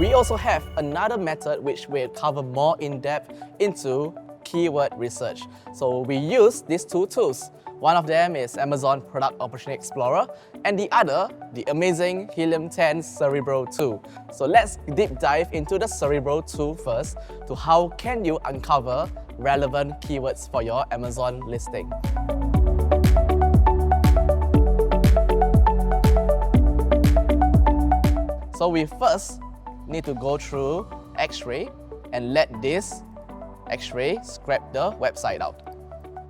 We also have another method which will cover more in depth into keyword research. So we use these two tools. One of them is Amazon Product Opportunity Explorer, and the other, the amazing Helium 10 Cerebro 2. So let's deep dive into the Cerebro 2 first, to how can you uncover relevant keywords for your Amazon listing. So we first need to go through X-ray and let this X-ray scrape the website out.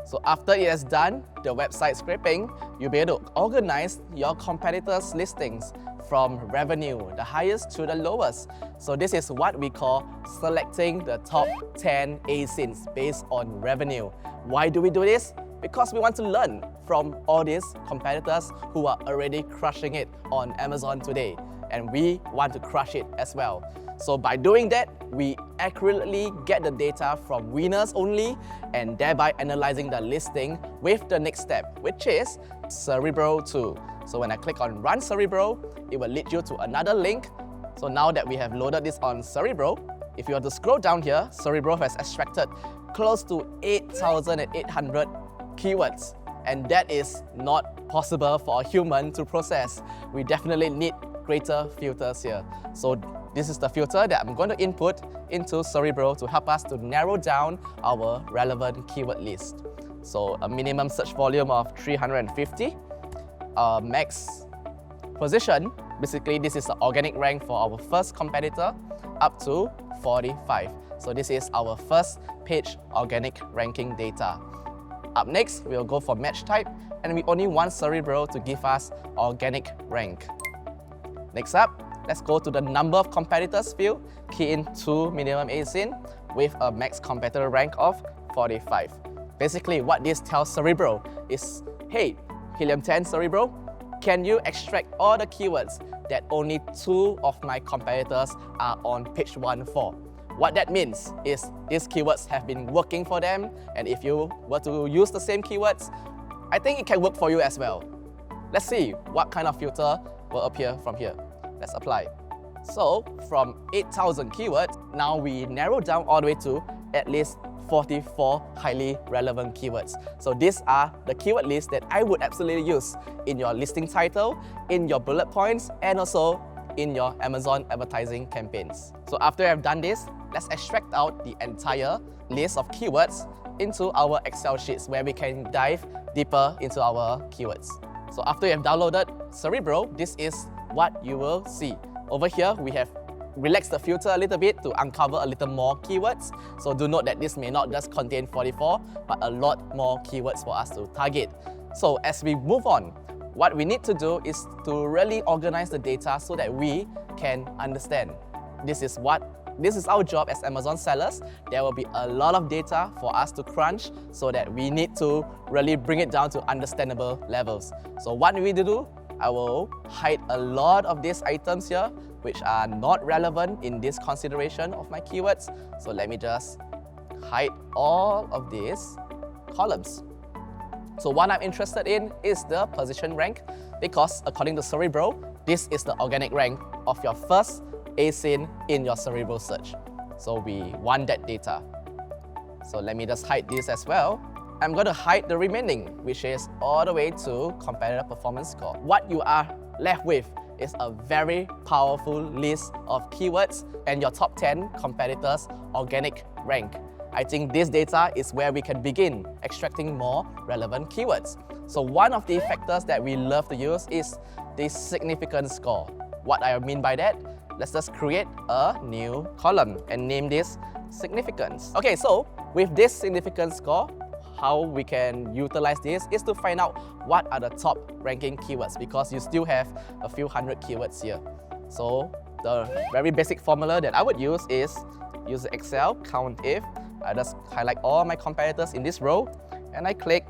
So after it has done the website scraping, you'll be able to organize your competitors' listings from revenue, the highest to the lowest. So this is what we call selecting the top 10 ASINs based on revenue. Why do we do this? Because we want to learn from all these competitors who are already crushing it on Amazon today. And we want to crush it as well. So by doing that, we accurately get the data from winners only, and thereby analyzing the listing with the next step, which is Cerebro 2. So when I click on Run Cerebro, it will lead you to another link. So now that we have loaded this on Cerebro, if you were to scroll down here, Cerebro has extracted close to 8,800 keywords. And that is not possible for a human to process. We definitely need greater filters here. So this is the filter that I'm going to input into Cerebro to help us to narrow down our relevant keyword list. So a minimum search volume of 350, max position, basically this is the organic rank for our first competitor, up to 45. So this is our first page organic ranking data. Up next, we'll go for match type, and we only want Cerebro to give us organic rank. Next up, let's go to the number of competitors field, key in 2 minimum ASIN with a max competitor rank of 45. Basically, what this tells Cerebro is, hey, Helium 10 Cerebro, can you extract all the keywords that only 2 of my competitors are on page 1 for? What that means is these keywords have been working for them, and if you were to use the same keywords, I think it can work for you as well. Let's see what kind of filter will appear from here. Let's apply. So from 8,000 keywords, now we narrow down all the way to at least 44 highly relevant keywords. So these are the keyword lists that I would absolutely use in your listing title, in your bullet points, and also in your Amazon advertising campaigns. So after I've done this, let's extract out the entire list of keywords into our Excel sheets where we can dive deeper into our keywords. So after you have downloaded Cerebro, this is what you will see. Over here, we have relaxed the filter a little bit to uncover a little more keywords. So do note that this may not just contain 44, but a lot more keywords for us to target. So as we move on, what we need to do is to really organize the data so that we can understand. This is our job as Amazon sellers. There will be a lot of data for us to crunch, so that we need to really bring it down to understandable levels. So what we need to do, I will hide a lot of these items here which are not relevant in this consideration of my keywords. So let me just hide all of these columns. So what I'm interested in is the position rank, because according to Cerebro, this is the organic rank of your first ASIN in your Cerebro search. So we want that data. So let me just hide this as well. I'm going to hide the remaining, which is all the way to competitor performance score. What you are left with is a very powerful list of keywords and your top 10 competitors' organic rank. I think this data is where we can begin extracting more relevant keywords. So one of the factors that we love to use is the significance score. What I mean by that, let's just create a new column and name this significance. Okay, so with this significance score, how we can utilize this is to find out what are the top ranking keywords, because you still have a few hundred keywords here. So the very basic formula that I would use is use Excel, count if. I just highlight all my competitors in this row and I click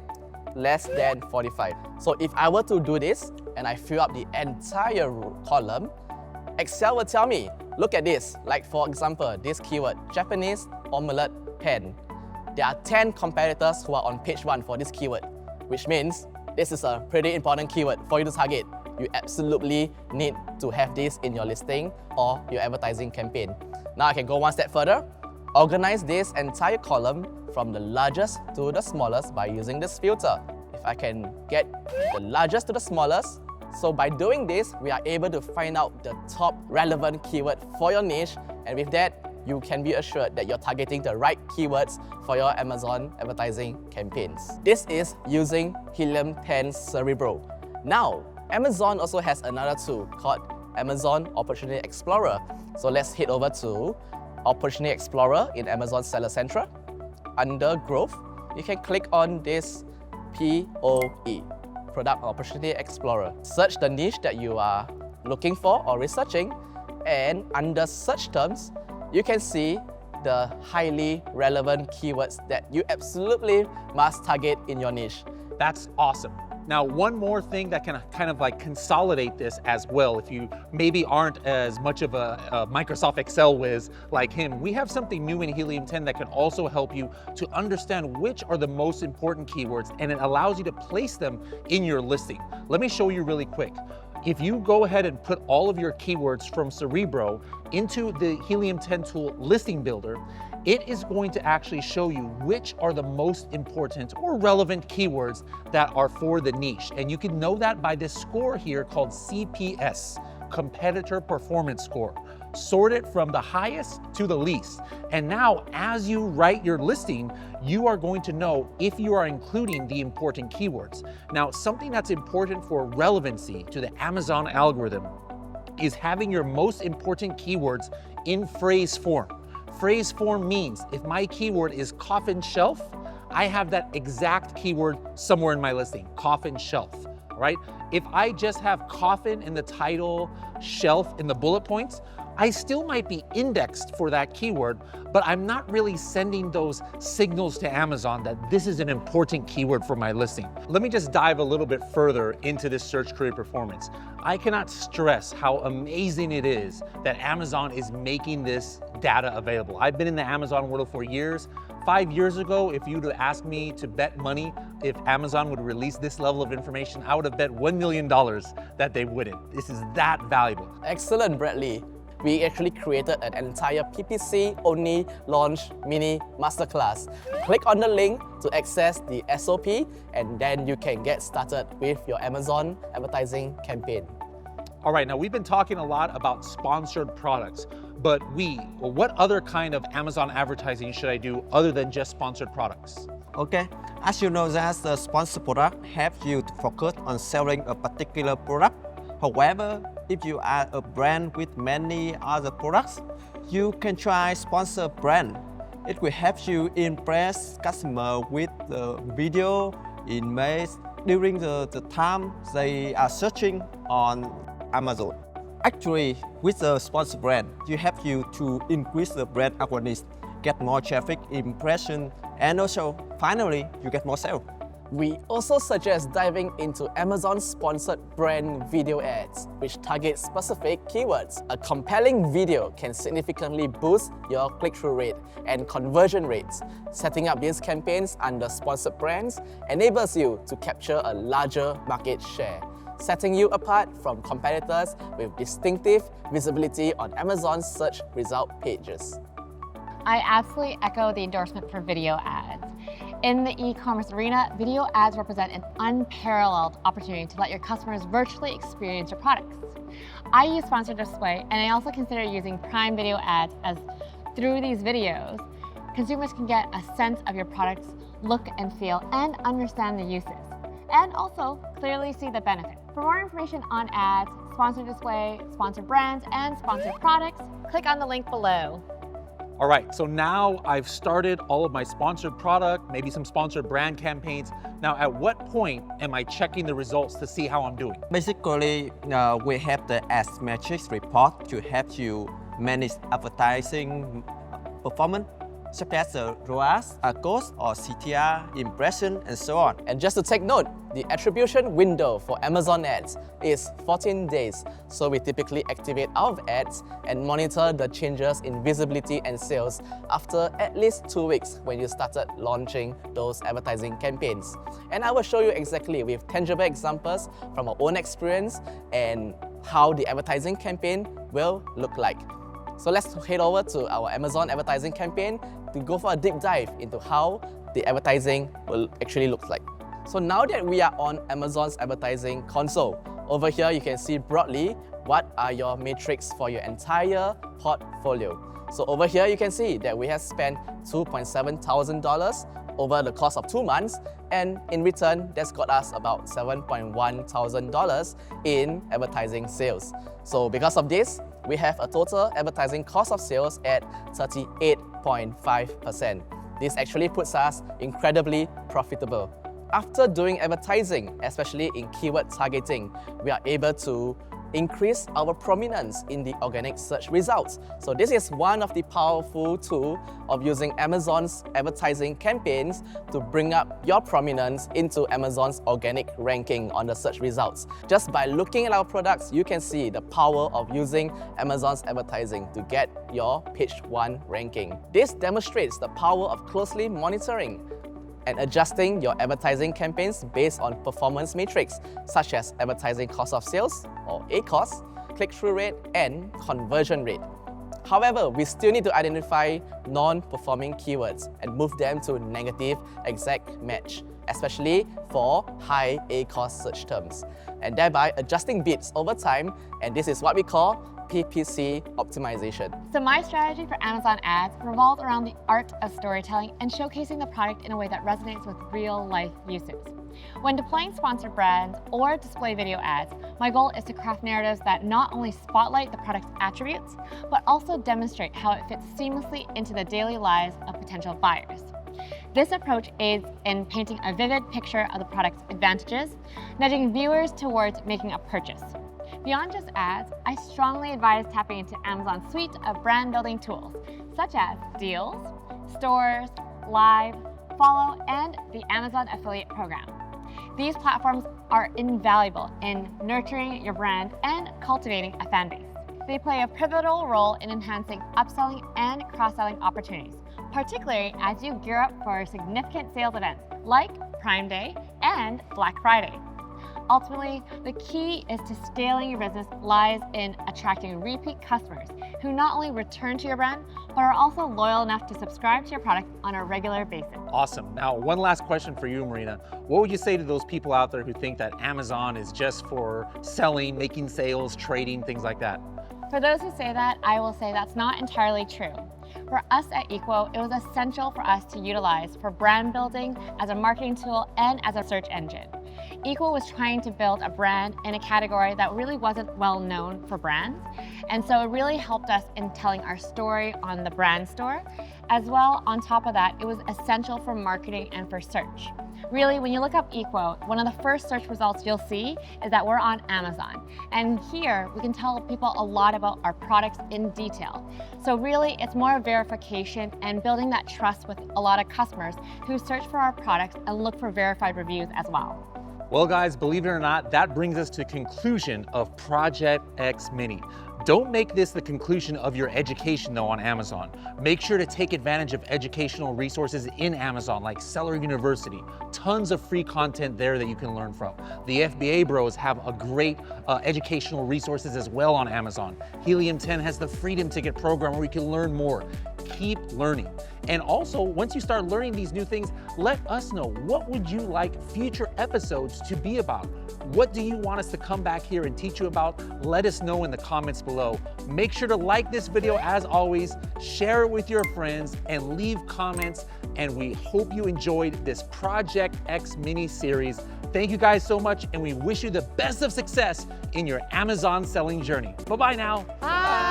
less than 45. So if I were to do this and I fill up the entire column, Excel will tell me, look at this. Like for example, this keyword, Japanese omelette pen. There are 10 competitors who are on page 1 for this keyword, which means this is a pretty important keyword for you to target. you absolutely need to have this in your listing or your advertising campaign. Now I can go one step further. Organize this entire column from the largest to the smallest by using this filter. If I can get the largest to the smallest, so by doing this, we are able to find out the top relevant keyword for your niche, and with that, you can be assured that you're targeting the right keywords for your Amazon advertising campaigns. This is using Helium 10 Cerebro. Now, Amazon also has another tool called Amazon Opportunity Explorer. So let's head over to Opportunity Explorer in Amazon Seller Central. Under Growth, you can click on this POE, Product Opportunity Explorer. Search the niche that you are looking for or researching, and under Search Terms, you can see the highly relevant keywords that you absolutely must target in your niche. That's awesome. Now, one more thing that can kind of like consolidate this as well, if you maybe aren't as much of a Microsoft Excel whiz like him, we have something new in Helium 10 that can also help you to understand which are the most important keywords, and it allows you to place them in your listing. Let me show you really quick. If you go ahead and put all of your keywords from Cerebro into the Helium 10 tool listing builder, it is going to actually show you which are the most important or relevant keywords that are for the niche. And you can know that by this score here called CPS, Competitor Performance Score. Sort it from the highest to the least. And now, as you write your listing, you are going to know if you are including the important keywords. Now, something that's important for relevancy to the Amazon algorithm is having your most important keywords in phrase form. Phrase form means if my keyword is coffin shelf, I have that exact keyword somewhere in my listing, coffin shelf, right? If I just have coffin in the title, shelf in the bullet points, I still might be indexed for that keyword, but I'm not really sending those signals to Amazon that this is an important keyword for my listing. Let me just dive a little bit further into this search query performance. I cannot stress how amazing it is that Amazon is making this data available. I've been in the Amazon world for years. 5 years ago, if you'd have asked me to bet money if Amazon would release this level of information, I would have bet $1 million that they wouldn't. This is that valuable. Excellent, Bradley. We actually created an entire PPC-only launch mini masterclass. Click on the link to access the SOP, and then you can get started with your Amazon advertising campaign. All right, now we've been talking a lot about sponsored products, but what other kind of Amazon advertising should I do other than just sponsored products? Okay, as you know that the sponsored product helps you to focus on selling a particular product. However, if you are a brand with many other products, you can try sponsored brand. It will help you impress customers with the video, image during the time they are searching on Amazon. Actually, with the sponsored brand, you help you to increase the brand awareness, get more traffic, impression, and also, finally, you get more sales. We also suggest diving into Amazon sponsored brand video ads, which target specific keywords. A compelling video can significantly boost your click-through rate and conversion rates. Setting up these campaigns under sponsored brands enables you to capture a larger market share, setting you apart from competitors with distinctive visibility on Amazon's search result pages. I absolutely echo the endorsement for video ads. In the e-commerce arena, video ads represent an unparalleled opportunity to let your customers virtually experience your products. I use sponsored display, and I also consider using Prime Video ads, as through these videos, consumers can get a sense of your product's look and feel and understand the uses, and also clearly see the benefit. For more information on ads, sponsored display, sponsored brands, and sponsored products, click on the link below. All right, so now I've started all of my sponsored product, maybe some sponsored brand campaigns. Now, at what point am I checking the results to see how I'm doing? Basically, we have the ads metrics report to help you manage advertising performance, such as the ROAS, cost, or CTR, impression, and so on. And just to take note, The attribution window for Amazon ads is 14 days, so we typically activate our ads and monitor the changes in visibility and sales after at least 2 weeks when you started launching those advertising campaigns. And I will show you exactly with tangible examples from our own experience and how the advertising campaign will look like. So let's head over to our Amazon advertising campaign to go for a deep dive into how the advertising will actually look like. So now that we are on Amazon's advertising console, over here you can see broadly what are your metrics for your entire portfolio. So over here you can see that we have spent $2,700 over the course of 2 months, and in return that's got us about $7,100 in advertising sales. So because of this, we have a total advertising cost of sales at 38.5%. This actually puts us incredibly profitable. After doing advertising, especially in keyword targeting, we are able to increase our prominence in the organic search results. So this is one of the powerful tools of using Amazon's advertising campaigns to bring up your prominence into Amazon's organic ranking on the search results. Just by looking at our products, you can see the power of using Amazon's advertising to get your page 1 ranking. This demonstrates the power of closely monitoring and adjusting your advertising campaigns based on performance metrics such as advertising cost of sales or ACoS, click-through rate, and conversion rate. However, we still need to identify non-performing keywords and move them to negative exact match, especially for high ACoS search terms, and thereby adjusting bids over time, and this is what we call PPC optimization. So my strategy for Amazon ads revolves around the art of storytelling and showcasing the product in a way that resonates with real-life uses. When deploying sponsored brands or display video ads, my goal is to craft narratives that not only spotlight the product's attributes, but also demonstrate how it fits seamlessly into the daily lives of potential buyers. This approach aids in painting a vivid picture of the product's advantages, nudging viewers towards making a purchase. Beyond just ads, I strongly advise tapping into Amazon's suite of brand building tools, such as deals, stores, live, follow, and the Amazon affiliate program. These platforms are invaluable in nurturing your brand and cultivating a fan base. They play a pivotal role in enhancing upselling and cross-selling opportunities, particularly as you gear up for significant sales events like Prime Day and Black Friday. Ultimately, the key is to scaling your business lies in attracting repeat customers who not only return to your brand, but are also loyal enough to subscribe to your product on a regular basis. Awesome. Now, one last question for you, Marina. What would you say to those people out there who think that Amazon is just for selling, making sales, trading, things like that? For those who say that, I will say that's not entirely true. For us at Equo, it was essential for us to utilize for brand building as a marketing tool and as a search engine. Equo was trying to build a brand in a category that really wasn't well known for brands, and so it really helped us in telling our story on the brand store. As well, on top of that, it was essential for marketing and for search. Really, when you look up Equo, one of the first search results you'll see is that we're on Amazon. And here, we can tell people a lot about our products in detail. So really, it's more verification and building that trust with a lot of customers who search for our products and look for verified reviews as well. Well, guys, believe it or not, that brings us to conclusion of Project X Mini. Don't make this the conclusion of your education though on Amazon. Make sure to take advantage of educational resources in Amazon like Seller University. Tons of free content there that you can learn from. The FBABros have a great educational resources as well on Amazon. Helium 10 has the Freedom Ticket program where you can learn more. Keep learning. And also, once you start learning these new things, let us know, what would you like future episodes to be about? What do you want us to come back here and teach you about? Let us know in the comments below. Make sure to like this video as always, share it with your friends, and leave comments. And we hope you enjoyed this Project X mini series. Thank you guys so much, and we wish you the best of success in your Amazon selling journey. Bye-bye now. Bye.